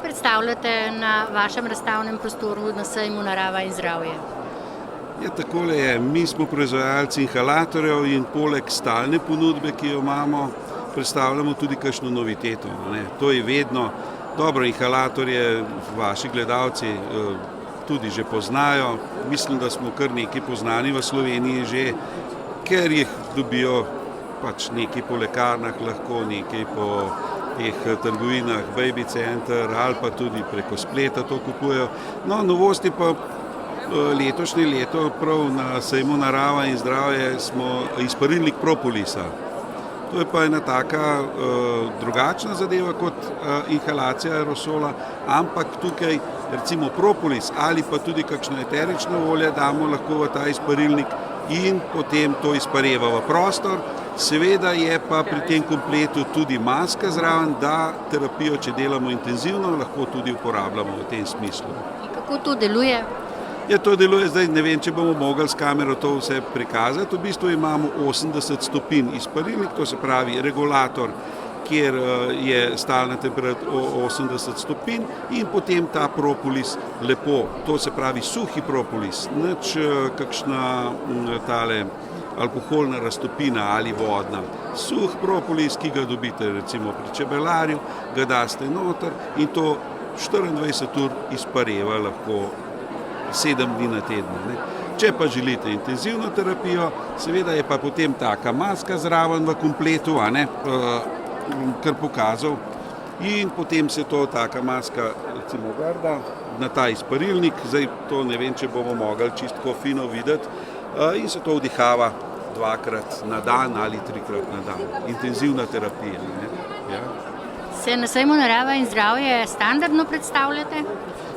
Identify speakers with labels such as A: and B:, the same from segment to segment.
A: predstavljate na vašem razstavnem prostoru na sejmu Narava in zdravje?
B: Ja, takole je. Mi smo proizvajalci inhalatorjev in poleg stalne ponudbe, ki jo imamo, predstavljamo tudi kakšno noviteto. To je vedno dobro. Inhalatorje vaši gledalci tudi že poznajo. Mislim, da smo kar nekaj poznani v Sloveniji že, ker jih dobijo pač nekaj po lekarnah, lahko nekaj po teh trgovinah, Baby Center ali pa tudi preko spleta to kupujejo. No, novosti pa letošnje leto prav na sejmu Narava in zdravje smo izparilnik propolisa. To je pa ena taka drugačna zadeva kot inhalacija aerosola, ampak tukaj recimo propolis ali pa tudi kakšno eterično olje damo lahko v ta izparilnik in potem to izpareva v prostor. Seveda je pa pri tem kompletu tudi maska zraven, da terapijo, če delamo intenzivno, lahko tudi uporabljamo v tem smislu.
A: In kako to deluje?
B: Ja, to deluje zdaj, ne vem, če bomo mogli s kamero to vse prikazati. V bistvu imamo 80 stopinj izparilnik, to se pravi regulator, kjer je stalna temperatura 80 stopinj in potem ta propolis lepo, to se pravi suhi propolis, nič kakšna tale alkoholna raztopina ali vodna. Suh propolis, ki ga dobite recimo pri čebelarju, ga daste noter in to 24 ur izpareva lahko 7 dni na teden. Če pa želite intenzivno terapijo, seveda je pa potem taka maska zraven v kompletu, kar pokazal, in potem se to taka maska recimo vrda na ta izparilnik, zdaj to ne vem, če bomo mogli čisto fino videti, in se to vdihava 2-krat na dan ali 3-krat na dan. Intenzivna terapija. Ja.
A: Se na sejmu Narava in zdravje standardno predstavljate?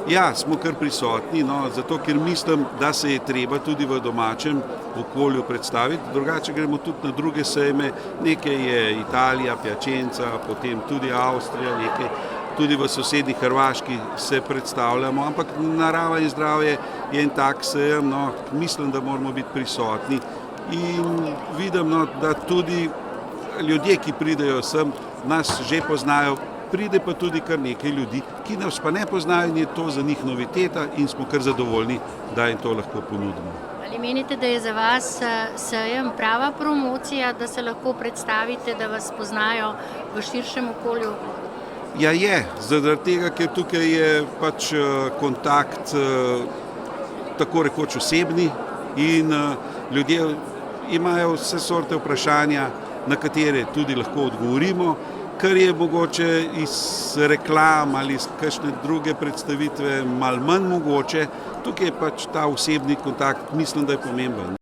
B: Ja, smo kar prisotni, zato ker mislim, da se je treba tudi v domačem okolju predstaviti. Drugače gremo tudi na druge sejme, nekaj je Italija, Piacenza, potem tudi Avstrija, nekaj tudi v sosednji Hrvaški se predstavljamo, ampak Narava in zdravje je en tak sejem, mislim, da moramo biti prisotni in vidim, da tudi ljudje, ki pridejo sem, nas že poznajo. Pride pa tudi kar nekaj ljudi, ki nas pa ne poznajo in je to za njih noviteta in smo kar zadovoljni, da jim to lahko ponudimo.
A: Ali menite, da je za vas sejem prava promocija, da se lahko predstavite, da vas poznajo v širšem okolju?
B: Ja, je, zaradi tega, ker tukaj je pač kontakt tako rekoč osebni in ljudje imajo vse sorte vprašanja, na katere tudi lahko odgovorimo, kar je mogoče iz reklam ali iz kakšne druge predstavitve malo manj mogoče. Tukaj je pač ta osebni kontakt, mislim, da je pomemben.